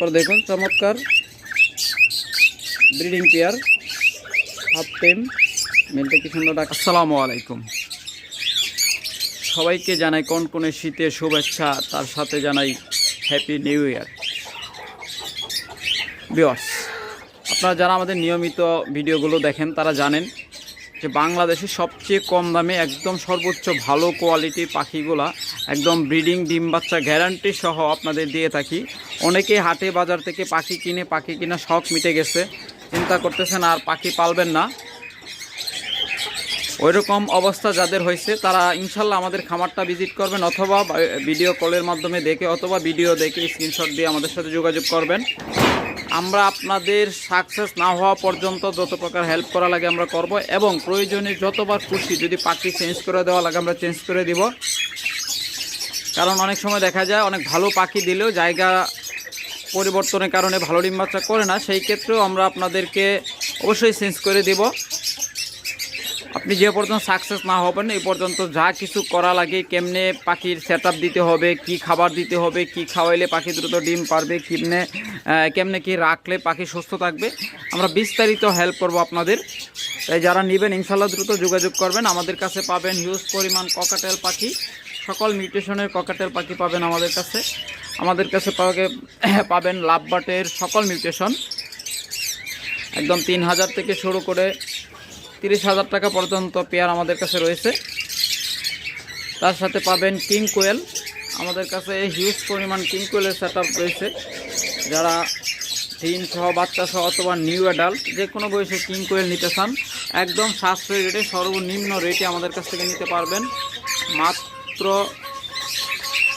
তারপর দেখুন চমৎকার ব্রিডিং পেয়ার হাফ টেম, মেলটা কি সুন্দর ডাক। আসসালামু আলাইকুম, সবাইকে জানাই কনকনে শীতের শুভেচ্ছা, তার সাথে জানাই হ্যাপি নিউ ইয়ার। ভিউয়ার্স, আপনারা যারা আমাদের নিয়মিত ভিডিওগুলো দেখেন তারা জানেন যে বাংলাদেশে সবচেয়ে কম দামে একদম সর্বোচ্চ ভালো কোয়ালিটির পাখিগুলা একদম ব্রিডিং ডিম বাচ্চা গ্যারান্টি সহ আপনাদের দিয়ে থাকি। অনেকেই হাটে বাজার থেকে পাখি কিনা শখ মিটে গেছে, চিন্তা করতেছেন আর পাখি পালবেন না। ওইরকম অবস্থা যাদের হয়েছে তারা ইনশাল্লাহ আমাদের খামারটা ভিজিট করবেন, অথবা ভিডিও কলের মাধ্যমে দেখে অথবা ভিডিও দেখে স্ক্রিনশট দিয়ে আমাদের সাথে যোগাযোগ করবেন। আমরা আপনাদের সাকসেস না হওয়া পর্যন্ত যত প্রকার হেল্প করা লাগে আমরা করব, এবং প্রয়োজনে যতবার খুশি যদি পাখি চেঞ্জ করে দেওয়া লাগে আমরা চেঞ্জ করে দিব। কারণ অনেক সময় দেখা যায় অনেক ভালো পাখি দিলেও জায়গা পরিবর্তনের কারণে ভালো ডিম বাচ্চা করে না, সেই ক্ষেত্রেও আমরা আপনাদেরকে অবশ্যই চেঞ্জ করে দিব। আপনি যে পর্যন্ত সাকসেস না হবেন এই পর্যন্ত যা কিছু করা লাগে, কেমনে পাখির সেট দিতে হবে, কি খাবার দিতে হবে, কি খাওয়াইলে পাখি দ্রুত ডিম পারবে, কেমনে কি রাখলে পাখি সুস্থ থাকবে, আমরা বিস্তারিত হেল্প করব আপনাদের। তাই যারা নেবেন ইনশাল্লাহ দ্রুত যোগাযোগ করবেন। আমাদের কাছে পাবেন হিউজ পরিমাণ ককাটেল পাখি, সকল মিউটেশনের ককাটেল পাখি পাবেন আমাদের কাছে। আমাদের কাছে পাবেন লাভবার্ডের সকল মিউটেশন, একদম 3000 থেকে শুরু করে 30,000 টাকা পর্যন্ত পেয়ার আমাদের কাছে রয়েছে। তার সাথে পাবেন কিং কোয়েল, আমাদের কাছে হিউজ পরিমাণ কিং কোয়েলের সেট রয়েছে। যারা ডিম সহ বাচ্চা সহ অথবা নিউ অ্যাডাল্ট যে কোনো বয়সে কিং কোয়েল নিতে চান, একদম সাশ্রয়ী রেটে সর্বনিম্ন রেটে আমাদের কাছ থেকে নিতে পারবেন। মাত্র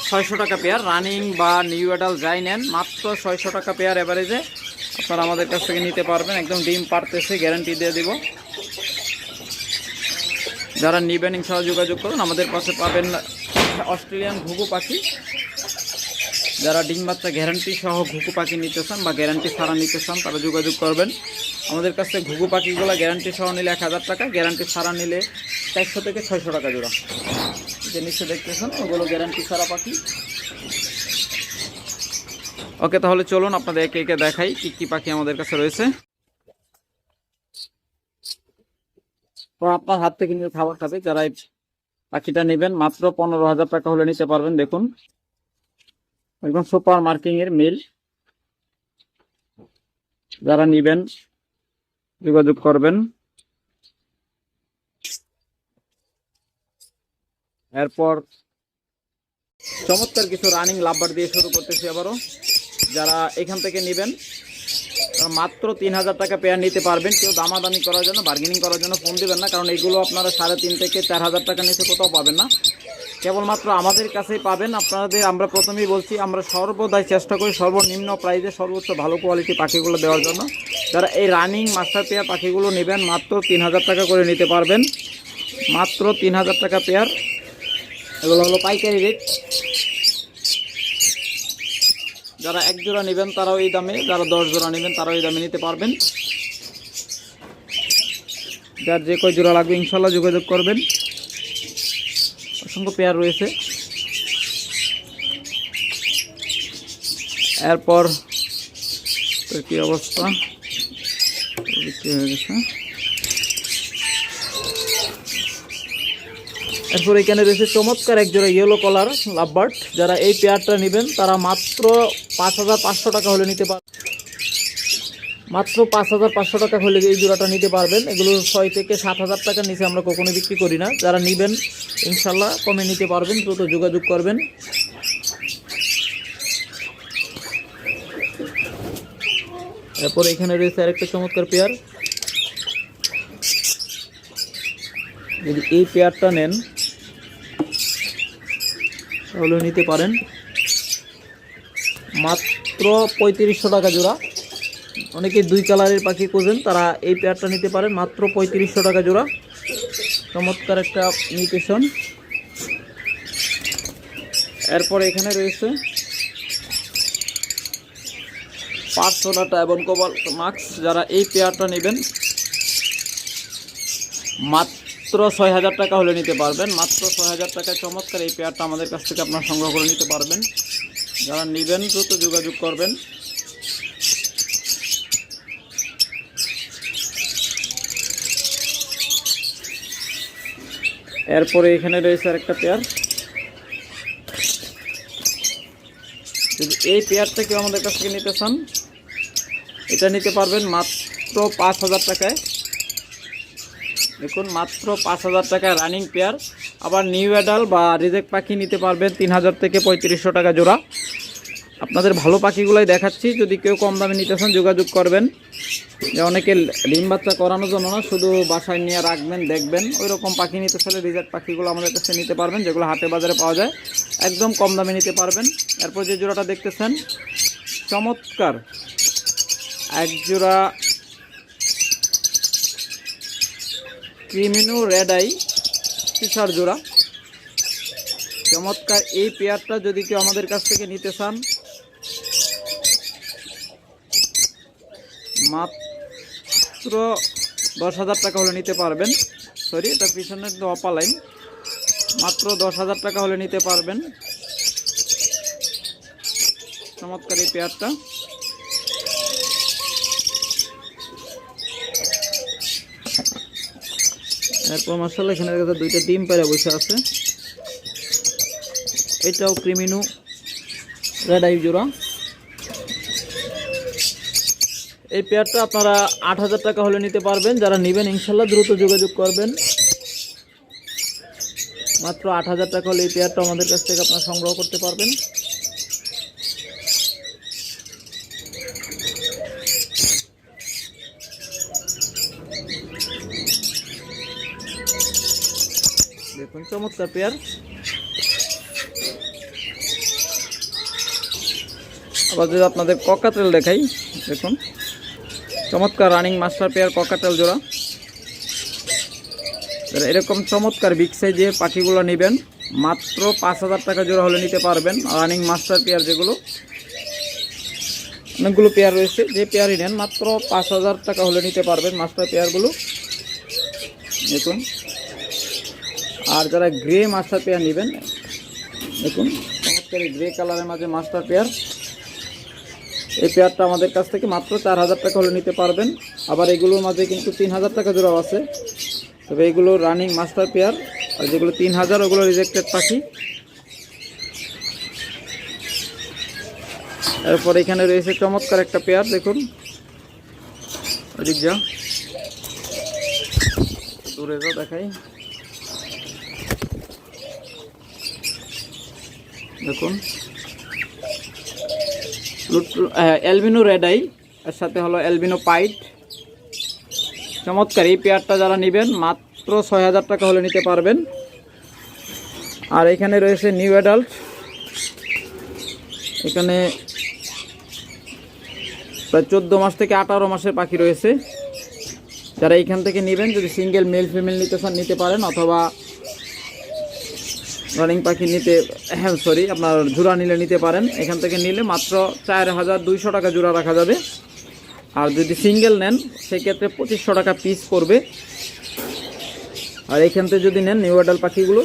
600 টাকা পেয়ার, রানিং বা নিউ অ্যাডাল্ট যাই নেন মাত্র 600 টাকা পেয়ার অ্যাভারেজে আপনারা আমাদের কাছ থেকে নিতে পারবেন। একদম ডিম পারতেছে গ্যারান্টি দিয়ে দিব। যারা নেবেন ইনশাআল্লাহ যোগাযোগ করুন। আমাদের পাশে পাবেন অস্ট্রেলিয়ান ঘুঘু পাখি, যারা ডিম বাচ্চা গ্যারান্টি সহ ঘুঘু পাখি নিতে চান বা গ্যারান্টি ছাড়া নিতে চান তারা যোগাযোগ করবেন। আমাদের কাছে ঘুঘু পাখিগুলো গ্যারান্টি সহ নিলে 1000 টাকা, গ্যারান্টি ছাড়া নিলে 400 থেকে 600 টাকা জোড়া। যে নিচে দেখতেছেন ওগুলো গ্যারান্টি ছাড়া পাখি। ওকে, তাহলে চলুন আপনাদের একে একে দেখাই কি কি পাখি আমাদের কাছে রয়েছে। তো আপনার হাত থেকে নিয়ে খাবার খাবে, যারা এই পাখিটা নেবেন মাত্র 15,000 টাকা হলে নিতে পারবেন। দেখুন একদম সুপার মার্কিং এর মেল, যারা নেবেন যোগাযোগ করবেন। এরপর চমৎকার কিছু রানিং লাভবার দিয়ে শুরু করতেছি আবারও। যারা এখান থেকে নেবেন মাত্র 3000 টাকা পেয়ার নিতে পারবেন। কেউ দামাদামি করার জন্য বার্গেনিং করার জন্য ফোন দেবেন না, কারণ এগুলো আপনারা 3,500 থেকে 4,000 টাকা নিচে কোথাও পাবেন না, কেবলমাত্র আমাদের কাছেই পাবেন। আপনাদের আমরা প্রথমেই বলছি আমরা সর্বদাই চেষ্টা করি সর্বনিম্ন প্রাইসে সর্বোচ্চ ভালো কোয়ালিটি পাখিগুলো দেওয়ার জন্য। যারা এই রানিং মাস্টার পেয়ার পাখিগুলো নেবেন মাত্র 3000 টাকা করে নিতে পারবেন, মাত্র 3000 টাকা পেয়ার। এগুলো হলো পাইকারি রেট। যারা 1 জোড়া নেবেন তারাও এই দামে, যারা 10 জোড়া নেবেন তারাও এই দামে নিতে পারবেন। যার যে কয় জোড়া লাগবে ইনশাল্লাহ যোগাযোগ করবেন। অসংখ্য পেয়ার রয়েছে। এরপর কি অবস্থা বিক্রি হয়ে গেছে। এরপর এখানে রয়েছে চমৎকার এক জোড়া ইয়েলো কলার লাভবার্ড। যারা এই পেয়ারটা নেবেন তারা মাত্র 5,500 টাকা হলে নিতে পারবেন। মাত্র 5,500 টাকা হলে এই জোড়াটা নিতে পারবেন। এগুলো 6 থেকে 7,000 টাকার নিচে আমরা কখনো বিক্রি করি না। যারা নেবেন ইনশাল্লাহ কমে নিতে পারবেন, দ্রুত যোগাযোগ করবেন। এরপর এখানে রয়েছে আরেকটা চমৎকার পেয়ার। যদি এই পেয়ারটা নেন তাহলে নিতে পারেন মাত্র 3500 টাকা জোড়া। অনেকে 2 কালারের পাখি খোঁজেন তারা এই পেয়ারটা নিতে পারেন মাত্র 3500 টাকা জোড়া। চমৎকার একটা মিউটেশন। এরপর এখানে রয়েছে পার্সোনাটা এবং কোবাল্ট মাক্স। যারা এই পেয়ারটা নেবেন মাত্র 6,000 টাকা হলে নিতে পারবেন, মাত্র 6,000 টাকায় চমৎকার এই পেয়ারটা আমাদের কাছ থেকে আপনারা সংগ্রহ করে নিতে পারবেন। যারা নেবেন দ্রুত যোগাযোগ করবেন। এরপরে এখানে রয়েছে আরেকটা পেয়ার। যদি এই পেয়ারটা কেউ আমাদের কাছ থেকে নিতে চান, এটা নিতে পারবেন মাত্র 5,000 টাকায়। দেখুন মাত্র 5,000 টাকায় রানিং পেয়ার। আবার নিউ অ্যাডাল বা রিজেক্ট পাখি নিতে পারবেন 3,000 থেকে 3,500 টাকা জোড়া। আপনাদের ভালো পাখিগুলাই দেখাচ্ছি, যদি কেউ কম দামে নিতে চান যোগাযোগ করবেন। যে অনেকে ডিম বাচ্চা করানোর জন্য না, শুধু বাসায় নিয়ে রাখবেন দেখবেন, ওই রকম পাখি নিতে চাইলে রিজেক্ট পাখিগুলো আমাদের কাছে নিতে পারবেন, যেগুলো হাটে বাজারে পাওয়া যায়, একদম কম দামে নিতে পারবেন। এরপর যে জোড়াটা দেখতেছেন চমৎকার এক জোড়া ক্রিমিনো রেড আই ফিশার জোড়া, চমৎকার এই পেয়ারটা যদি কেউ আমাদের কাছ থেকে নিতে চান মাত্র 10,000 টাকা হলে নিতে পারবেন। সরি, এটা পিছনের অপালাইন। মাত্র 10,000 টাকা হলে নিতে পারবেন চমৎকার এই পেয়ারটা। এরপর মাশাআল্লাহ এখানে দুইটা ডিম পেড়ে বসে আছে। এটাও ক্রিমিনো রেড আই জোড়া। এই পেয়ারটা আপনারা 8,000 টাকা হলে নিতে পারবেন। যারা নেবেন ইনশাল্লাহ দ্রুত যোগাযোগ করবেন। মাত্র 8,000 টাকা হলে এই পেয়ারটা আমাদের কাছ থেকে আপনারা সংগ্রহ করতে পারবেন। দেখুন চমৎকার পেয়ার। আবার যদি আপনাদের ককাটেল দেখাই, দেখুন চমৎকার রানিং মাস্টার পেয়ার ককাটেল জোড়া। এরকম চমৎকার বিগ সাইজের পাখিগুলো নেবেন মাত্র 5,000 টাকা জোড়া হলে নিতে পারবেন। রানিং মাস্টার পেয়ার যেগুলো, অনেকগুলো পেয়ার রয়েছে, যে পেয়ারই নেন মাত্র 5,000 টাকা হলে নিতে পারবেন মাস্টার পেয়ারগুলো। দেখুন, আর যারা গ্রে মাস্টার পেয়ার নেবেন, দেখুন চমৎকার গ্রে কালারের মাঝে মাস্টার পেয়ার, এই পেয়ারটা আমাদের কাছ থেকে মাত্র 4,000 টাকা হলে নিতে পারবেন। আবার এগুলোর মাঝে কিন্তু 3,000 টাকা জোড়াও আছে, তবে এগুলো রানিং মাস্টার পেয়ার। আর যেগুলো 3,000 ওগুলো রিজেক্টেড পাখি। এরপর এখানে রয়েছে চমৎকার একটা পেয়ার, দেখুন ওদিক যা দূরে যাও দেখাই। দেখুন অ্যালবিনো রেড আই, এর সাথে হলো অ্যালবিনো পাইট। চমৎকার এই পেয়ারটা যারা নেবেন মাত্র 6,000 টাকা হলে নিতে পারবেন। আর এখানে রয়েছে নিউ অ্যাডাল্ট, এখানে প্রায় 14 মাস থেকে 18 মাসের পাখি রয়েছে। যারা এখান থেকে নেবেন, যদি সিঙ্গেল মেল ফিমেল নিতে চান নিতে পারেন, অথবা রানিং পাখি নিতে আপনার জোড়া নিলে নিতে পারেন। এখান থেকে নিলে মাত্র 4,200 টাকা জোড়া রাখা যাবে। আর যদি সিঙ্গেল নেন সেক্ষেত্রে 2,500 টাকা পিস পড়বে। আর এখান থেকে যদি নেন নিউ অ্যাডাল্ট পাখিগুলো,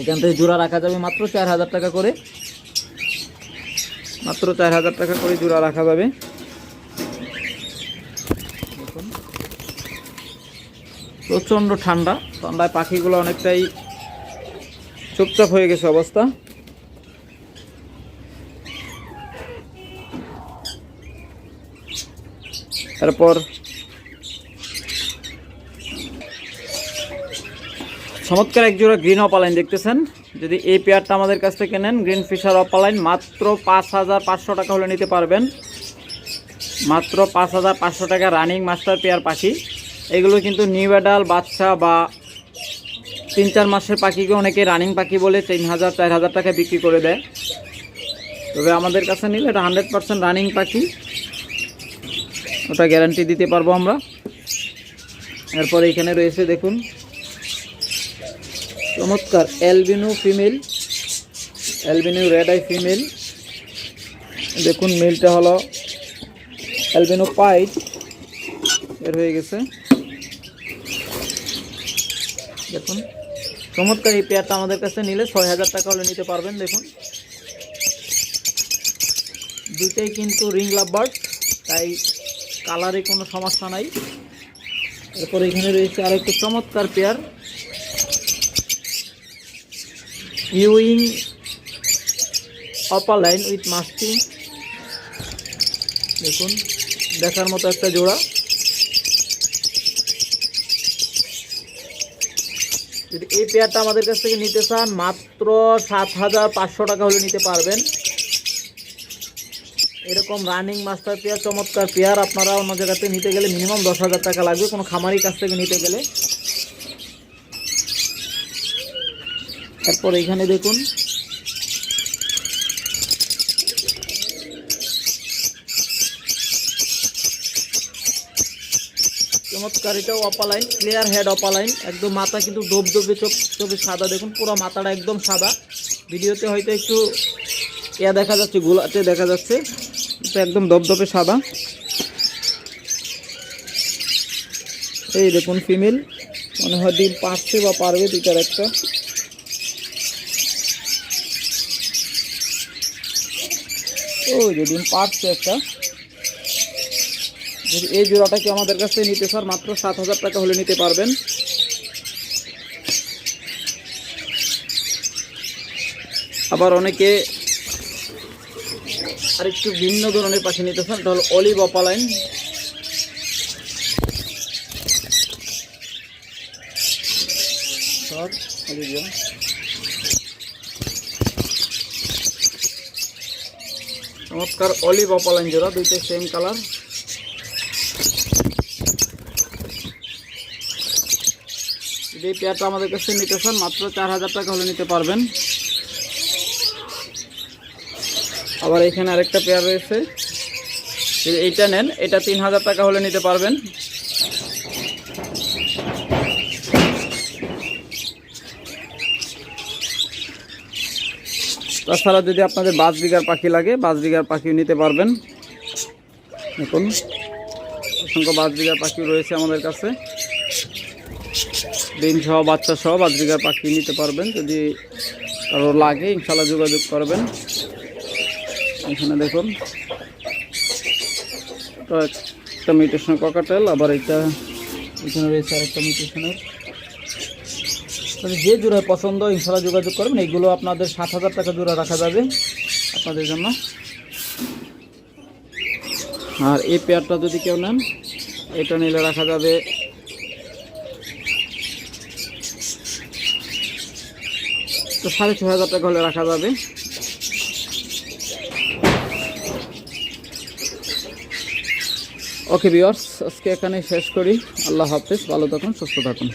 এখান থেকে জোড়া রাখা যাবে মাত্র 4,000 টাকা করে। মাত্র 4,000 টাকা করে জোড়া রাখা যাবে। প্রচণ্ড ঠান্ডায় পাখিগুলো অনেকটাই চুপচাপ হয়ে গেছে অবস্থা। এরপর চমৎকার এক জোড়া গ্রিন অপালাইন দেখতেছেন। যদি এই পেয়ারটা আমাদের কাছ থেকে নেন, গ্রিন ফিশার অপালাইন, মাত্র 5,500 টাকা হলে নিতে পারবেন। মাত্র 5,500 টাকা রানিং মাস্টার পেয়ার পাখি। এগুলো কিন্তু নিউ অ্যাডাল্ট বাচ্চা বা 3-4 মাসের পাখিকে অনেকে রানিং পাখি বলে 3,000 4,000 টাকা বিক্রি করে দেয়। তবে আমাদের কাছে নিলে এটা 100% রানিং পাখি, ওটা গ্যারান্টি দিতে পারবো আমরা। এরপর এখানে রয়েছে দেখুন চমৎকার albino female, albino red eye female. দেখুন মেলটা হলো অ্যালবিনো পাইট এর হয়ে গেছে। দেখুন চমৎকার এই পেয়ারটা আমাদের কাছে নিলে 6,000 টাকা হলে নিতে পারবেন। দেখুন দুইটাই কিন্তু রিং লাভবার্ড, তাই কালারে কোনো সমস্যা নাই। এরপর এখানে রয়েছে আরেকটা চমৎকার pair, Ewing opaline with masting, দেখুন দেখার মতো একটা জোড়া। যদি এই পেয়ারটা আমাদের কাছ থেকে নিতে চান মাত্র 7,500 টাকা হলে নিতে পারবেন। এরকম রানিং মাস্টার পেয়ার, চমৎকার পেয়ার আপনারা অন্য জায়গাতে নিতে গেলে মিনিমাম 10,000 টাকা লাগবে, কোনো খামারির কাছ থেকে নিতে গেলে। তারপর এখানে দেখুন চমৎকার, এটাও অপালাইন, ক্লিয়ার হেড অপালাইন, একদম মাথা কিন্তু দবদবে চোখে সাদা, দেখুন পুরো মাথাটা একদম সাদা। ভিডিওতে হয়তো একটু দেখা যাচ্ছে, গোলাতে দেখা যাচ্ছে, এটা একদম দবদবে সাদা। এই দেখুন ফিমেল, মনে হয় ডিম পারছে বা পারবে দুইটার একটা। ওই যে ডিম পারছে একটা। যদি এই জোড়াটাকে আমাদের কাছে নিতে স্যার মাত্র 7,000 টাকা হলে নিতে পারবেন। আবার অনেকে আর একটু ভিন্ন ধরনের পাখি নিতে চান, এটা হলো অলিভ অপালাইন। চমৎকার অলিভ অপালাইন জোড়া, দুইটাই সেম কালার। এই পেয়ারটা আমাদের কাছে নিতে চান মাত্র 4,000 টাকা হলে নিতে পারবেন। আবার এখানে আরেকটা পেয়ার রয়েছে, যদি এইটা নেন এটা 3,000 টাকা হলে নিতে পারবেন। তাছাড়া যদি আপনাদের বাজবিগার পাখি লাগে, বাজবিগার পাখিও নিতে পারবেন। দেখুন অসংখ্য বাজবিগার পাখি রয়েছে আমাদের কাছে, ডিম সহ বাচ্চা সহ বাজবিগার পাখি নিতে পারবেন। যদি কারো লাগে ইনশাল্লাহ যোগাযোগ করবেন। এখানে দেখুন একটা মিউটেশন ককাটেল, আবার এটা এখানে রয়েছে আরেকটা মিউটেশনের। যে জোড়ায় পছন্দ ইনশাল্লাহ যোগাযোগ করবেন। এইগুলো আপনাদের 7,000 টাকা জোড়া রাখা যাবে আপনাদের জন্য। আর এই পেয়ারটা যদি কেউ নেন, এটা নিলে রাখা যাবে তো 6,500 টাকা হলে রাখা যাবে। ওকে ভিউয়ার্স, আজকে এখানে শেষ করি। আল্লাহ হাফেজ, ভালো থাকুন, সুস্থ থাকুন।